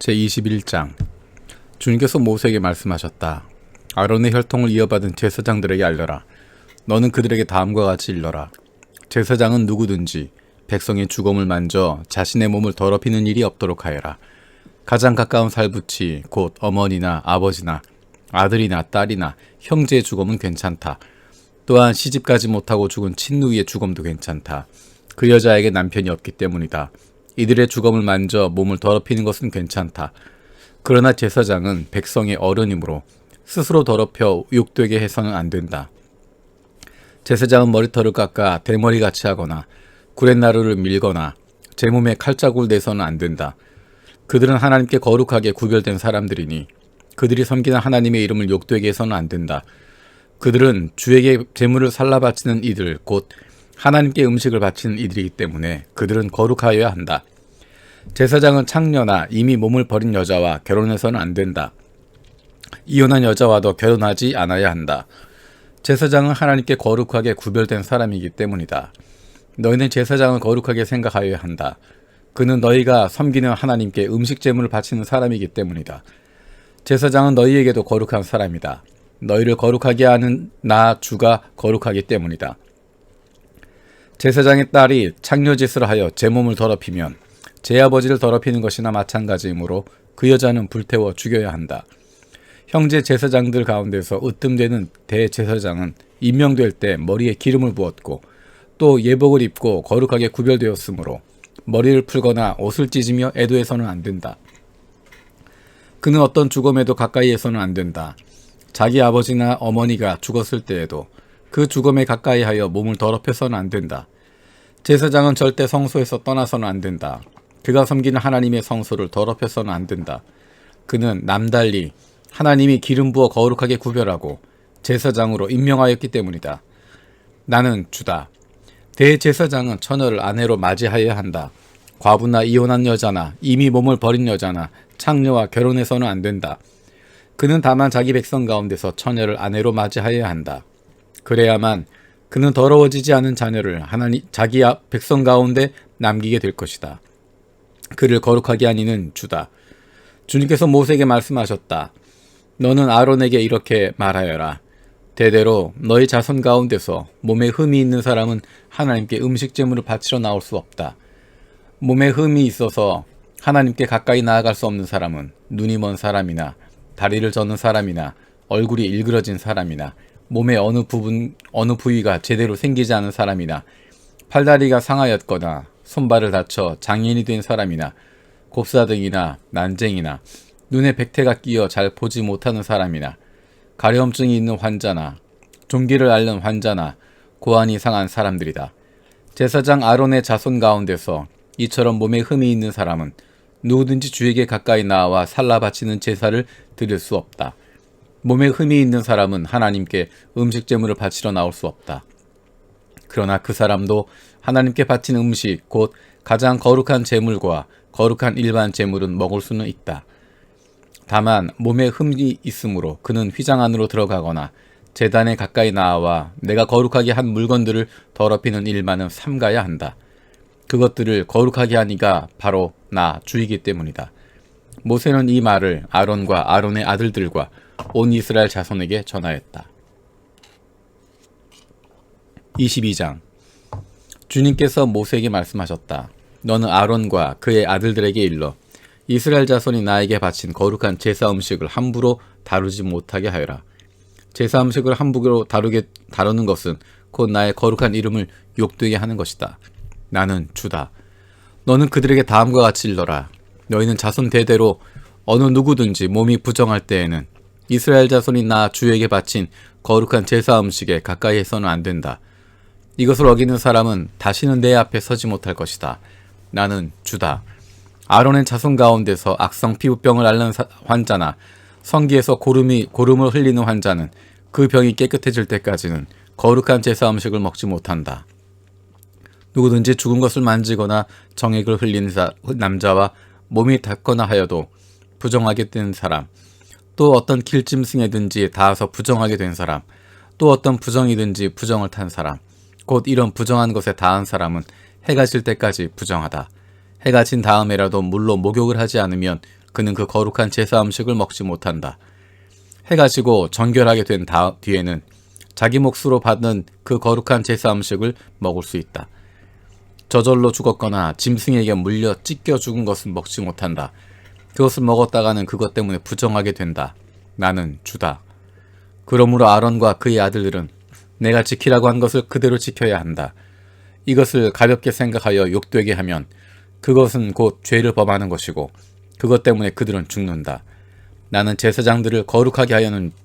제21장. 주님께서 모세에게 말씀하셨다. 아론의 혈통을 이어받은 제사장들에게 알려라. 너는 그들에게 다음과 같이 일러라. 제사장은 누구든지 백성의 주검을 만져 자신의 몸을 더럽히는 일이 없도록 하여라. 가장 가까운 살붙이 곧 어머니나 아버지나 아들이나 딸이나 형제의 주검은 괜찮다. 또한 시집가지 못하고 죽은 친누이의 주검도 괜찮다. 그 여자에게 남편이 없기 때문이다. 이들의 주검을 만져 몸을 더럽히는 것은 괜찮다. 그러나 제사장은 백성의 어른이므로 스스로 더럽혀 욕되게 해서는 안 된다. 제사장은 머리털을 깎아 대머리같이 하거나 구렛나루를 밀거나 제 몸에 칼자국을 내서는 안 된다. 그들은 하나님께 거룩하게 구별된 사람들이니 그들이 섬기는 하나님의 이름을 욕되게 해서는 안 된다. 그들은 주에게 제물을 살라 바치는 이들 곧 하나님께 음식을 바치는 이들이기 때문에 그들은 거룩하여야 한다. 제사장은 창녀나 이미 몸을 버린 여자와 결혼해서는 안 된다. 이혼한 여자와도 결혼하지 않아야 한다. 제사장은 하나님께 거룩하게 구별된 사람이기 때문이다. 너희는 제사장을 거룩하게 생각하여야 한다. 그는 너희가 섬기는 하나님께 음식 제물을 바치는 사람이기 때문이다. 제사장은 너희에게도 거룩한 사람이다. 너희를 거룩하게 하는 나 주가 거룩하기 때문이다. 제사장의 딸이 창녀짓을 하여 제 몸을 더럽히면 제 아버지를 더럽히는 것이나 마찬가지이므로 그 여자는 불태워 죽여야 한다. 형제 제사장들 가운데서 으뜸되는 대제사장은 임명될 때 머리에 기름을 부었고 또 예복을 입고 거룩하게 구별되었으므로 머리를 풀거나 옷을 찢으며 애도해서는 안 된다. 그는 어떤 죽음에도 가까이해서는 안 된다. 자기 아버지나 어머니가 죽었을 때에도 그 죽음에 가까이하여 몸을 더럽혀서는 안 된다. 제사장은 절대 성소에서 떠나서는 안 된다. 그가 섬기는 하나님의 성소를 더럽혀서는 안 된다. 그는 남달리 하나님이 기름 부어 거룩하게 구별하고 제사장으로 임명하였기 때문이다. 나는 주다. 대제사장은 처녀를 아내로 맞이하여야 한다. 과부나 이혼한 여자나 이미 몸을 버린 여자나 창녀와 결혼해서는 안 된다. 그는 다만 자기 백성 가운데서 처녀를 아내로 맞이하여야 한다. 그래야만 그는 더러워지지 않은 자녀를 자기 백성 가운데 남기게 될 것이다. 그를 거룩하게 한 이는 주다. 주님께서 모세에게 말씀하셨다. 너는 아론에게 이렇게 말하여라. 대대로 너희 자손 가운데서 몸에 흠이 있는 사람은 하나님께 음식 제물을 바치러 나올 수 없다. 몸에 흠이 있어서 하나님께 가까이 나아갈 수 없는 사람은 눈이 먼 사람이나 다리를 저는 사람이나 얼굴이 일그러진 사람이나 몸의 어느 부위가 제대로 생기지 않은 사람이나 팔다리가 상하였거나 손발을 다쳐 장애인이 된 사람이나 곱사등이나 난쟁이나 눈에 백태가 끼어 잘 보지 못하는 사람이나 가려움증이 있는 환자나 종기를 앓는 환자나 고환이 상한 사람들이다. 제사장 아론의 자손 가운데서 이처럼 몸에 흠이 있는 사람은 누구든지 주에게 가까이 나와 살라 바치는 제사를 드릴 수 없다. 몸에 흠이 있는 사람은 하나님께 음식 제물을 바치러 나올 수 없다. 그러나 그 사람도 하나님께 바친 음식 곧 가장 거룩한 제물과 거룩한 일반 제물은 먹을 수는 있다. 다만 몸에 흠이 있으므로 그는 휘장 안으로 들어가거나 제단에 가까이 나와 내가 거룩하게 한 물건들을 더럽히는 일만은 삼가야 한다. 그것들을 거룩하게 하니가 바로 나 주이기 때문이다. 모세는 이 말을 아론과 아론의 아들들과 온 이스라엘 자손에게 전하였다. 22장. 주님께서 모세에게 말씀하셨다. 너는 아론과 그의 아들들에게 일러 이스라엘 자손이 나에게 바친 거룩한 제사 음식을 함부로 다루지 못하게 하여라. 제사 음식을 함부로 다루는 것은 곧 나의 거룩한 이름을 욕되게 하는 것이다. 나는 주다. 너는 그들에게 다음과 같이 일러라. 너희는 자손 대대로 어느 누구든지 몸이 부정할 때에는 이스라엘 자손이 나 주에게 바친 거룩한 제사 음식에 가까이 해서는 안 된다. 이것을 어기는 사람은 다시는 내 앞에 서지 못할 것이다. 나는 주다. 아론의 자손 가운데서 악성 피부병을 앓는 환자나 성기에서 고름을 흘리는 환자는 그 병이 깨끗해질 때까지는 거룩한 제사 음식을 먹지 못한다. 누구든지 죽은 것을 만지거나 정액을 흘린 남자와 몸이 닿거나 하여도 부정하게 된 사람, 또 어떤 길짐승에든지 닿아서 부정하게 된 사람, 또 어떤 부정이든지 부정을 탄 사람, 곧 이런 부정한 것에 닿은 사람은 해가 질 때까지 부정하다. 해가 진 다음에라도 물로 목욕을 하지 않으면 그는 그 거룩한 제사 음식을 먹지 못한다. 해가 지고 정결하게 된 뒤에는 자기 몫으로 받는 그 거룩한 제사 음식을 먹을 수 있다. 저절로 죽었거나 짐승에게 물려 찢겨 죽은 것은 먹지 못한다. 그것을 먹었다가는 그것 때문에 부정하게 된다. 나는 주다. 그러므로 아론과 그의 아들들은 내가 지키라고 한 것을 그대로 지켜야 한다. 이것을 가볍게 생각하여 욕되게 하면 그것은 곧 죄를 범하는 것이고 그것 때문에 그들은 죽는다. 나는 제사장들을 거룩하게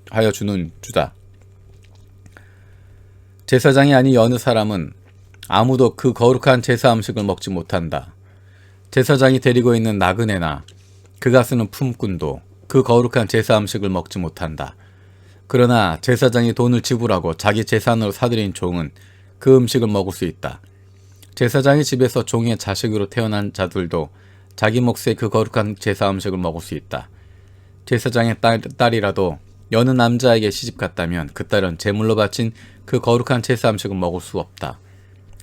하여 주는 주다. 제사장이 아닌 어느 사람은 아무도 그 거룩한 제사 음식을 먹지 못한다. 제사장이 데리고 있는 나그네나 그가 쓰는 품꾼도 그 거룩한 제사 음식을 먹지 못한다. 그러나 제사장이 돈을 지불하고 자기 재산으로 사들인 종은 그 음식을 먹을 수 있다. 제사장의 집에서 종의 자식으로 태어난 자들도 자기 몫의 그 거룩한 제사 음식을 먹을 수 있다. 제사장의 딸이라도 여느 남자에게 시집갔다면 그 딸은 제물로 바친 그 거룩한 제사 음식을 먹을 수 없다.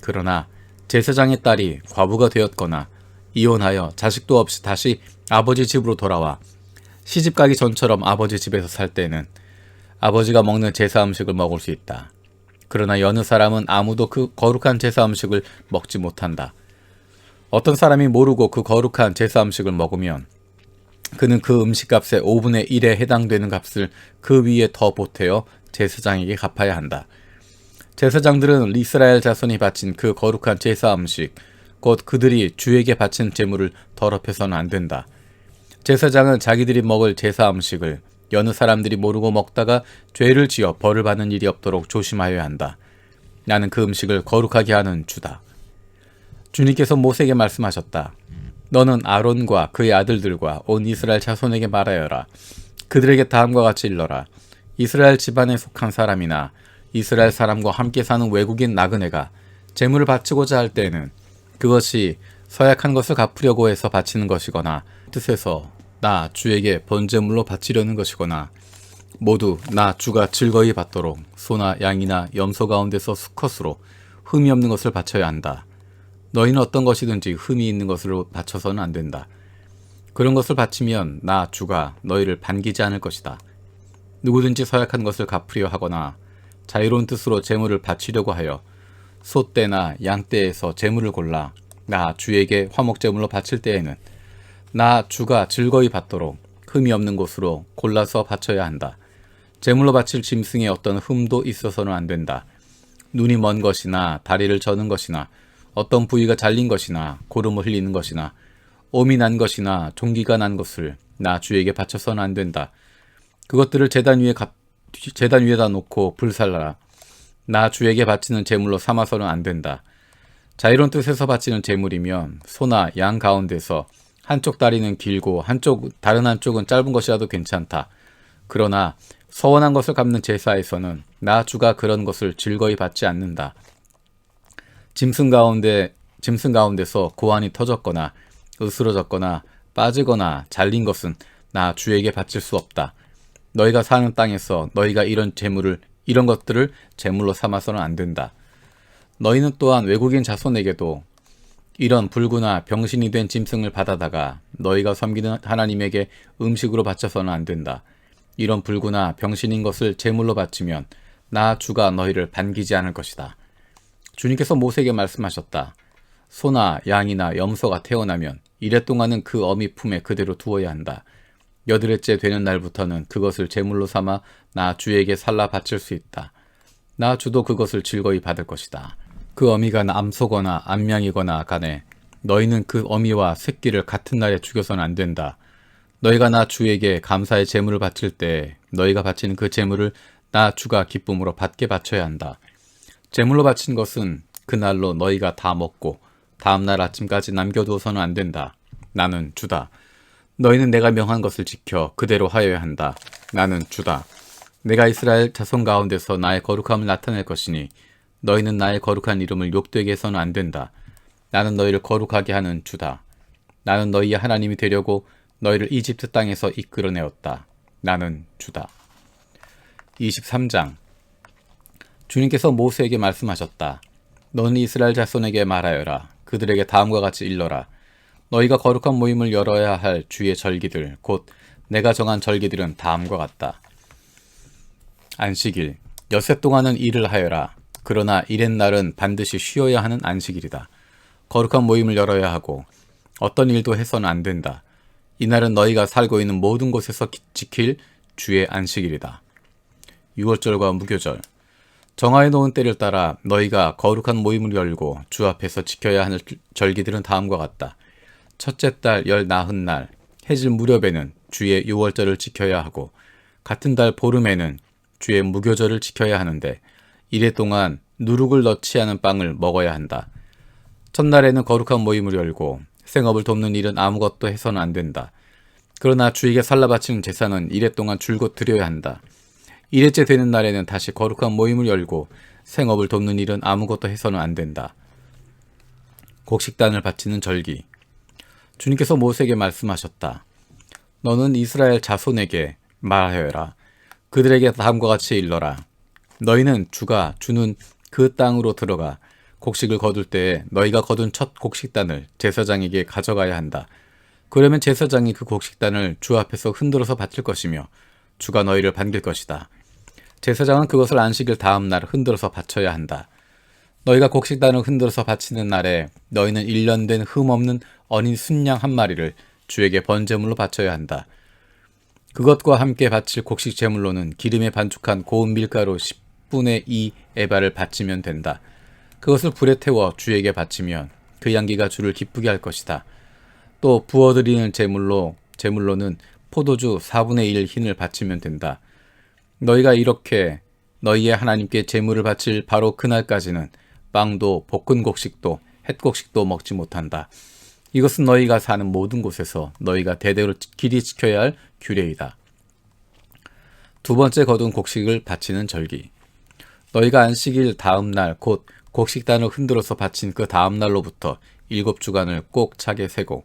그러나 제사장의 딸이 과부가 되었거나 이혼하여 자식도 없이 다시 아버지 집으로 돌아와 시집가기 전처럼 아버지 집에서 살 때는 아버지가 먹는 제사 음식을 먹을 수 있다. 그러나 여느 사람은 아무도 그 거룩한 제사 음식을 먹지 못한다. 어떤 사람이 모르고 그 거룩한 제사 음식을 먹으면 그는 그 음식값의 5분의 1에 해당되는 값을 그 위에 더 보태어 제사장에게 갚아야 한다. 제사장들은 이스라엘 자손이 바친 그 거룩한 제사 음식, 곧 그들이 주에게 바친 제물을 더럽혀서는 안 된다. 제사장은 자기들이 먹을 제사 음식을 여느 사람들이 모르고 먹다가 죄를 지어 벌을 받는 일이 없도록 조심하여야 한다. 나는 그 음식을 거룩하게 하는 주다. 주님께서 모세에게 말씀하셨다. 너는 아론과 그의 아들들과 온 이스라엘 자손에게 말하여라. 그들에게 다음과 같이 일러라. 이스라엘 집안에 속한 사람이나 이스라엘 사람과 함께 사는 외국인 나그네가 제물을 바치고자 할 때에는 그것이 서약한 것을 갚으려고 해서 바치는 것이거나 뜻에서 나 주에게 번제물로 바치려는 것이거나 모두 나 주가 즐거이 받도록 소나 양이나 염소 가운데서 수컷으로 흠이 없는 것을 바쳐야 한다. 너희는 어떤 것이든지 흠이 있는 것으로 바쳐서는 안 된다. 그런 것을 바치면 나 주가 너희를 반기지 않을 것이다. 누구든지 서약한 것을 갚으려 하거나 자유로운 뜻으로 제물을 바치려고 하여 소떼나 양떼에서 제물을 골라 나 주에게 화목제물로 바칠 때에는 나 주가 즐거이 받도록 흠이 없는 곳으로 골라서 바쳐야 한다. 제물로 바칠 짐승에 어떤 흠도 있어서는 안 된다. 눈이 먼 것이나 다리를 저는 것이나 어떤 부위가 잘린 것이나 고름을 흘리는 것이나 옴이 난 것이나 종기가 난 것을 나 주에게 바쳐서는 안 된다. 그것들을 제단 위에다 놓고 불살라라. 나 주에게 바치는 제물로 삼아서는 안 된다. 자유로운 뜻에서 바치는 제물이면 소나 양 가운데서 한쪽 다리는 길고 다른 한쪽은 짧은 것이라도 괜찮다. 그러나 서원한 것을 갚는 제사에서는 나 주가 그런 것을 즐거이 받지 않는다. 짐승 가운데서 고환이 터졌거나 으스러졌거나 빠지거나 잘린 것은 나 주에게 바칠 수 없다. 너희가 사는 땅에서 너희가 이런 것들을 제물로 삼아서는 안 된다. 너희는 또한 외국인 자손에게도 이런 불구나 병신이 된 짐승을 받아다가 너희가 섬기는 하나님에게 음식으로 바쳐서는 안 된다. 이런 불구나 병신인 것을 제물로 바치면 나 주가 너희를 반기지 않을 것이다. 주님께서 모세에게 말씀하셨다. 소나 양이나 염소가 태어나면 이래 동안은 그 어미 품에 그대로 두어야 한다. 여드레째 되는 날부터는 그것을 제물로 삼아 나 주에게 살라 바칠 수 있다. 나 주도 그것을 즐거이 받을 것이다. 그 어미가 암소거나 암양이거나 간에 너희는 그 어미와 새끼를 같은 날에 죽여서는 안 된다. 너희가 나 주에게 감사의 제물을 바칠 때 너희가 바치는 그 제물을 나 주가 기쁨으로 받게 바쳐야 한다. 제물로 바친 것은 그날로 너희가 다 먹고 다음날 아침까지 남겨두어서는 안 된다. 나는 주다. 너희는 내가 명한 것을 지켜 그대로 하여야 한다. 나는 주다. 내가 이스라엘 자손 가운데서 나의 거룩함을 나타낼 것이니 너희는 나의 거룩한 이름을 욕되게 해서는 안 된다. 나는 너희를 거룩하게 하는 주다. 나는 너희의 하나님이 되려고 너희를 이집트 땅에서 이끌어내었다. 나는 주다. 23장. 주님께서 모세에게 말씀하셨다. 너는 이스라엘 자손에게 말하여라. 그들에게 다음과 같이 일러라. 너희가 거룩한 모임을 열어야 할 주의 절기들 곧 내가 정한 절기들은 다음과 같다. 안식일 엿새 동안은 일을 하여라. 그러나 일의 날은 반드시 쉬어야 하는 안식일이다. 거룩한 모임을 열어야 하고 어떤 일도 해서는 안 된다. 이날은 너희가 살고 있는 모든 곳에서 지킬 주의 안식일이다. 유월절과 무교절 정하여 놓은 때를 따라 너희가 거룩한 모임을 열고 주 앞에서 지켜야 하는 절기들은 다음과 같다. 첫째 달 열 나흔 날 해질 무렵에는 주의 유월절을 지켜야 하고 같은 달 보름에는 주의 무교절을 지켜야 하는데 이래 동안 누룩을 넣지 않은 빵을 먹어야 한다. 첫날에는 거룩한 모임을 열고 생업을 돕는 일은 아무것도 해서는 안 된다. 그러나 주에게 살라 바치는 제사는 이래 동안 줄곧 드려야 한다. 이래째 되는 날에는 다시 거룩한 모임을 열고 생업을 돕는 일은 아무것도 해서는 안 된다. 곡식단을 바치는 절기 주님께서 모세에게 말씀하셨다. 너는 이스라엘 자손에게 말하여라. 그들에게 다음과 같이 일러라. 너희는 주가 주는 그 땅으로 들어가 곡식을 거둘 때에 너희가 거둔 첫 곡식단을 제사장에게 가져가야 한다. 그러면 제사장이 그 곡식단을 주 앞에서 흔들어서 바칠 것이며 주가 너희를 반길 것이다. 제사장은 그것을 안식일 다음 날 흔들어서 바쳐야 한다. 너희가 곡식단을 흔들어서 바치는 날에 너희는 1년 된 흠없는 어린 순양 한 마리를 주에게 번제물로 바쳐야 한다. 그것과 함께 바칠 곡식 제물로는 기름에 반죽한 고운 밀가루 10분의 2 에바를 바치면 된다. 그것을 불에 태워 주에게 바치면 그 향기가 주를 기쁘게 할 것이다. 또 부어드리는 제물로는 포도주 4분의 1 흰을 바치면 된다. 너희가 이렇게 너희의 하나님께 제물을 바칠 바로 그날까지는 빵도 볶은 곡식도 햇곡식도 먹지 못한다. 이것은 너희가 사는 모든 곳에서 너희가 대대로 길이 지켜야 할 규례이다. 두 번째 거둔 곡식을 바치는 절기 너희가 안식일 다음 날 곧 곡식단을 흔들어서 바친 그 다음 날로부터 7주간을 꼭 차게 세고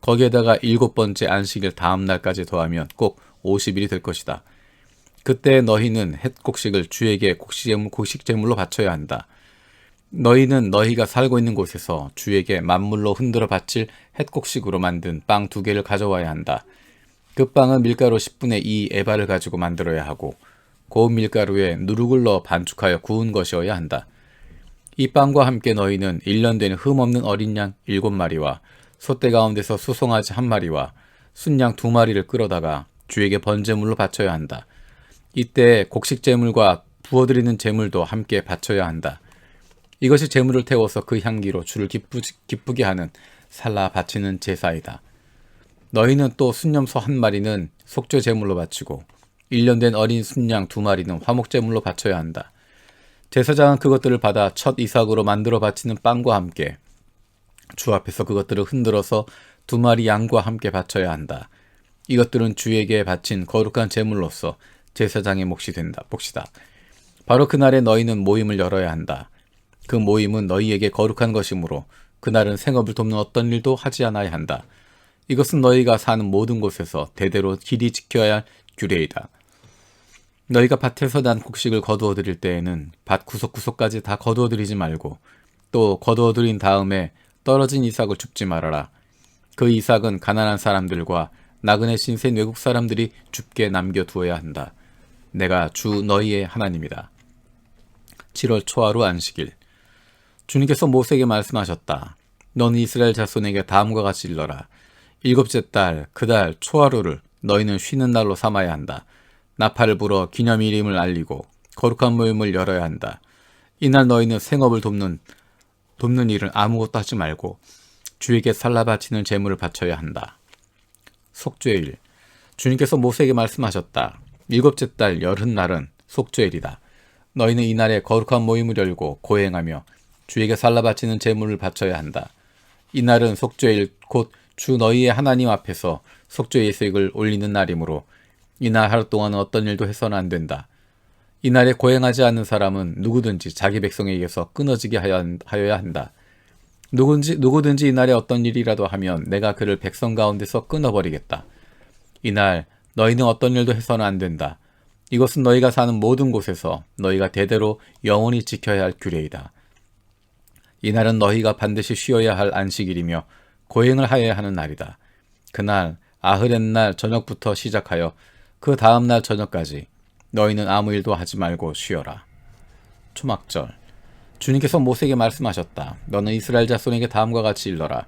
거기에다가 7번째 안식일 다음 날까지 더하면 꼭 50일이 될 것이다. 그때 너희는 햇곡식을 주에게 곡식제물로 바쳐야 한다. 너희는 너희가 살고 있는 곳에서 주에게 만물로 흔들어 바칠 햇곡식으로 만든 빵 2개를 가져와야 한다. 그 빵은 밀가루 10분의 2 에바를 가지고 만들어야 하고 고운 밀가루에 누룩을 넣어 반죽하여 구운 것이어야 한다. 이 빵과 함께 너희는 1년 된 흠없는 어린 양 7마리와 소떼 가운데서 수송아지 1마리와 순양 2마리를 끌어다가 주에게 번제물로 바쳐야 한다. 이때 곡식제물과 부어드리는 제물도 함께 바쳐야 한다. 이것이 제물을 태워서 그 향기로 주를 기쁘게 하는 살라 바치는 제사이다. 너희는 또 순염소 1마리는 속죄 제물로 바치고 1년 된 어린 순양 2마리는 화목제물로 바쳐야 한다. 제사장은 그것들을 받아 첫 이삭으로 만들어 바치는 빵과 함께 주 앞에서 그것들을 흔들어서 2마리 양과 함께 바쳐야 한다. 이것들은 주에게 바친 거룩한 제물로서 제사장의 몫이다. 바로 그날에 너희는 모임을 열어야 한다. 그 모임은 너희에게 거룩한 것이므로 그날은 생업을 돕는 어떤 일도 하지 않아야 한다. 이것은 너희가 사는 모든 곳에서 대대로 길이 지켜야 할 규례이다. 너희가 밭에서 난 곡식을 거두어 드릴 때에는 밭 구석구석까지 다 거두어 드리지 말고 또 거두어 드린 다음에 떨어진 이삭을 줍지 말아라. 그 이삭은 가난한 사람들과 나그네 신세 외국 사람들이 줍게 남겨두어야 한다. 내가 주 너희의 하나님이다. 7월 초하루 안식일 주님께서 모세에게 말씀하셨다. 너는 이스라엘 자손에게 다음과 같이 일러라. 7째 달 그 달 초하루를 너희는 쉬는 날로 삼아야 한다. 나팔을 불어 기념일임을 알리고 거룩한 모임을 열어야 한다. 이날 너희는 생업을 돕는 일은 아무것도 하지 말고 주에게 살라 바치는 제물을 바쳐야 한다. 속죄일 주님께서 모세에게 말씀하셨다. 7째 달 열흔날은 속죄일이다. 너희는 이날에 거룩한 모임을 열고 고행하며 주에게 살라 바치는 제물을 바쳐야 한다. 이날은 속죄일 곧 주 너희의 하나님 앞에서 속죄 예식을 올리는 날이므로 이날 하루 동안은 어떤 일도 해서는 안 된다. 이날에 고행하지 않는 사람은 누구든지 자기 백성에게서 끊어지게 하여야 한다. 누구든지 이날에 어떤 일이라도 하면 내가 그를 백성 가운데서 끊어버리겠다. 이날 너희는 어떤 일도 해서는 안 된다. 이것은 너희가 사는 모든 곳에서 너희가 대대로 영원히 지켜야 할 규례이다. 이날은 너희가 반드시 쉬어야 할 안식일이며 고행을 하여야 하는 날이다. 그날 아흐렛날 저녁부터 시작하여 그 다음날 저녁까지 너희는 아무 일도 하지 말고 쉬어라. 초막절. 주님께서 모세에게 말씀하셨다. 너는 이스라엘 자손에게 다음과 같이 일러라.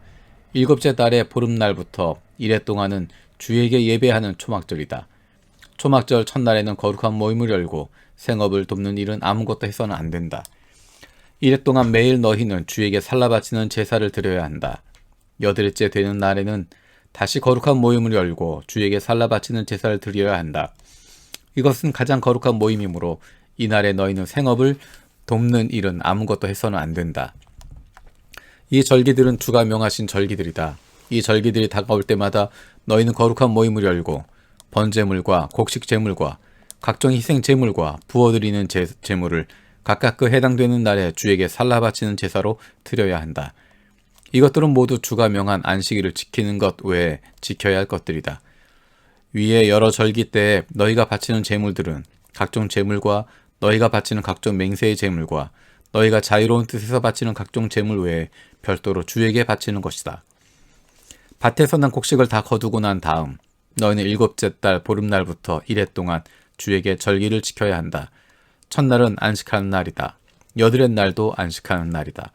일곱째 달의 보름날부터 이래 동안은 주에게 예배하는 초막절이다. 초막절 첫날에는 거룩한 모임을 열고 생업을 돕는 일은 아무것도 해서는 안 된다. 이래 동안 매일 너희는 주에게 살라 바치는 제사를 드려야 한다. 여덟째 되는 날에는 다시 거룩한 모임을 열고 주에게 살라 바치는 제사를 드려야 한다. 이것은 가장 거룩한 모임이므로 이날에 너희는 생업을 돕는 일은 아무것도 해서는 안 된다. 이 절기들은 주가 명하신 절기들이다. 이 절기들이 다가올 때마다 너희는 거룩한 모임을 열고 번제물과 곡식 제물과 각종 희생 제물과 부어드리는 제물을 각각 그 해당되는 날에 주에게 살라 바치는 제사로 드려야 한다. 이것들은 모두 주가 명한 안식일을 지키는 것 외에 지켜야 할 것들이다. 위에 여러 절기 때에 너희가 바치는 제물들은 각종 제물과 너희가 바치는 각종 맹세의 제물과 너희가 자유로운 뜻에서 바치는 각종 제물 외에 별도로 주에게 바치는 것이다. 밭에서 난 곡식을 다 거두고 난 다음 너희는 일곱째 달 보름날부터 이래 동안 주에게 절기를 지켜야 한다. 첫날은 안식하는 날이다. 여드렛 날도 안식하는 날이다.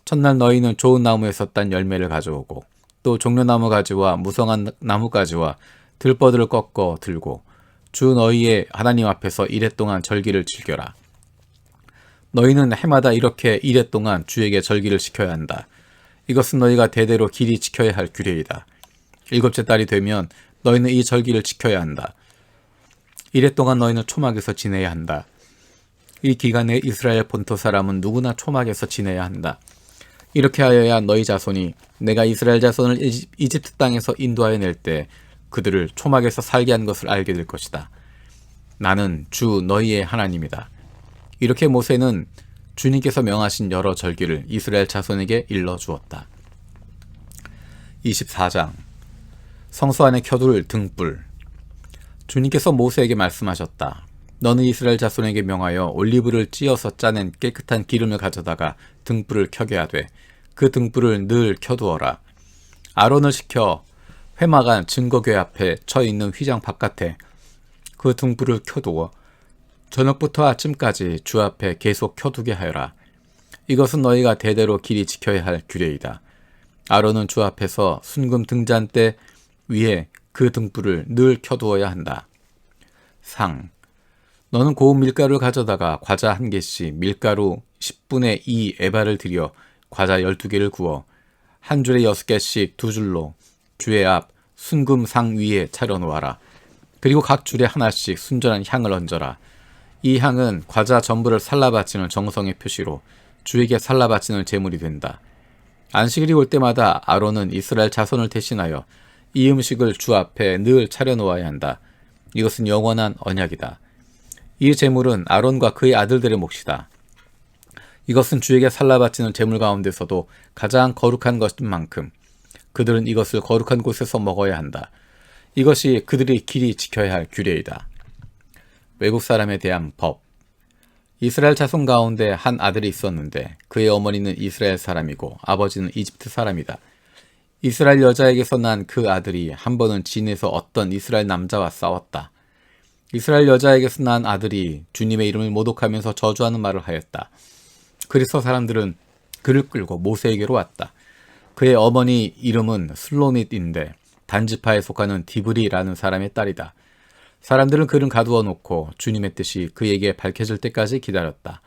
첫날 너희는 좋은 나무에서 딴 열매를 가져오고 또 종려나무 가지와 무성한 나무 가지와 들버들을 꺾어 들고 주 너희의 하나님 앞에서 이래 동안 절기를 즐겨라. 너희는 해마다 이렇게 이래 동안 주에게 절기를 지켜야 한다. 이것은 너희가 대대로 길이 지켜야 할 규례이다. 일곱째 달이 되면 너희는 이 절기를 지켜야 한다. 이래 동안 너희는 초막에서 지내야 한다. 이 기간에 이스라엘 본토 사람은 누구나 초막에서 지내야 한다. 이렇게 하여야 너희 자손이 내가 이스라엘 자손을 이집트 땅에서 인도하여 낼 때 그들을 초막에서 살게 한 것을 알게 될 것이다. 나는 주 너희의 하나님이다. 이렇게 모세는 주님께서 명하신 여러 절기를 이스라엘 자손에게 일러주었다. 24장 성소 안에 켜둘 등불. 주님께서 모세에게 말씀하셨다. 너는 이스라엘 자손에게 명하여 올리브를 찧어서 짜낸 깨끗한 기름을 가져다가 등불을 켜게 하되 그 등불을 늘 켜두어라. 아론을 시켜 회막안 증거궤 앞에 쳐 있는 휘장 바깥에 그 등불을 켜두어 저녁부터 아침까지 주 앞에 계속 켜두게 하여라. 이것은 너희가 대대로 길이 지켜야 할 규례이다. 아론은 주 앞에서 순금 등잔대 위에 그 등불을 늘 켜두어야 한다. 상. 너는 고운 밀가루를 가져다가 과자 1개씩 밀가루 10분의 2 에바를 들여 과자 12개를 구워 한 줄에 6개씩 2줄로 주의 앞 순금 상 위에 차려놓아라. 그리고 각 줄에 하나씩 순전한 향을 얹어라. 이 향은 과자 전부를 살라바치는 정성의 표시로 주에게 살라바치는 제물이 된다. 안식일이 올 때마다 아론은 이스라엘 자손을 대신하여 이 음식을 주 앞에 늘 차려놓아야 한다. 이것은 영원한 언약이다. 이 제물은 아론과 그의 아들들의 몫이다. 이것은 주에게 살라바치는 제물 가운데서도 가장 거룩한 것인 만큼 그들은 이것을 거룩한 곳에서 먹어야 한다. 이것이 그들이 길이 지켜야 할 규례이다. 외국 사람에 대한 법. 이스라엘 자손 가운데 한 아들이 있었는데 그의 어머니는 이스라엘 사람이고 아버지는 이집트 사람이다. 이스라엘 여자에게서 난 그 아들이 한 번은 진에서 어떤 이스라엘 남자와 싸웠다. 이스라엘 여자에게서 난 아들이 주님의 이름을 모독하면서 저주하는 말을 하였다. 그래서 사람들은 그를 끌고 모세에게로 왔다. 그의 어머니 이름은 슬로밋인데 단지파에 속하는 디브리라는 사람의 딸이다. 사람들은 그를 가두어 놓고 주님의 뜻이 그에게 밝혀질 때까지 기다렸다.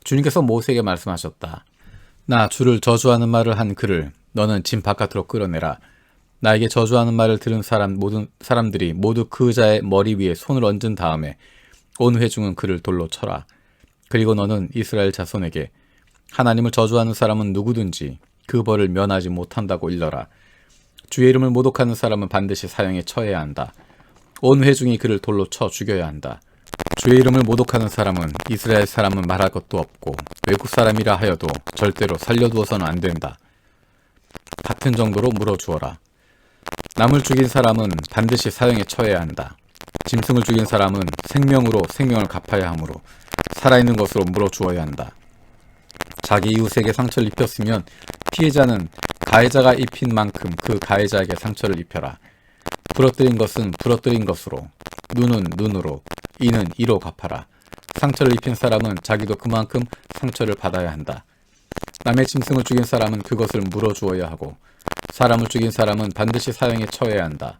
주님께서 모세에게 말씀하셨다. 나 주를 저주하는 말을 한 그를 너는 진 바깥으로 끌어내라. 나에게 저주하는 말을 들은 모든 사람들이 모두 그 자의 머리 위에 손을 얹은 다음에 온 회중은 그를 돌로 쳐라. 그리고 너는 이스라엘 자손에게 하나님을 저주하는 사람은 누구든지 그 벌을 면하지 못한다고 일러라. 주의 이름을 모독하는 사람은 반드시 사형에 처해야 한다. 온 회중이 그를 돌로 쳐 죽여야 한다. 주의 이름을 모독하는 사람은 이스라엘 사람은 말할 것도 없고 외국 사람이라 하여도 절대로 살려두어서는 안 된다. 같은 정도로 물어주어라. 남을 죽인 사람은 반드시 사형에 처해야 한다. 짐승을 죽인 사람은 생명으로 생명을 갚아야 하므로 살아있는 것으로 물어주어야 한다. 자기 이웃에게 상처를 입혔으면 피해자는 가해자가 입힌 만큼 그 가해자에게 상처를 입혀라. 부러뜨린 것은 부러뜨린 것으로, 눈은 눈으로, 이는 이로 갚아라. 상처를 입힌 사람은 자기도 그만큼 상처를 받아야 한다. 남의 짐승을 죽인 사람은 그것을 물어주어야 하고 사람을 죽인 사람은 반드시 사형에 처해야 한다.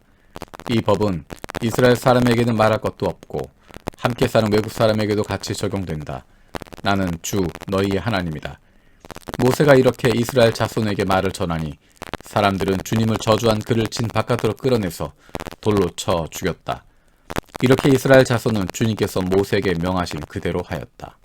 이 법은 이스라엘 사람에게는 말할 것도 없고 함께 사는 외국 사람에게도 같이 적용된다. 나는 주 너희의 하나님이다. 모세가 이렇게 이스라엘 자손에게 말을 전하니 사람들은 주님을 저주한 그를 진 바깥으로 끌어내서 돌로 쳐 죽였다. 이렇게 이스라엘 자손은 주님께서 모세에게 명하신 그대로 하였다.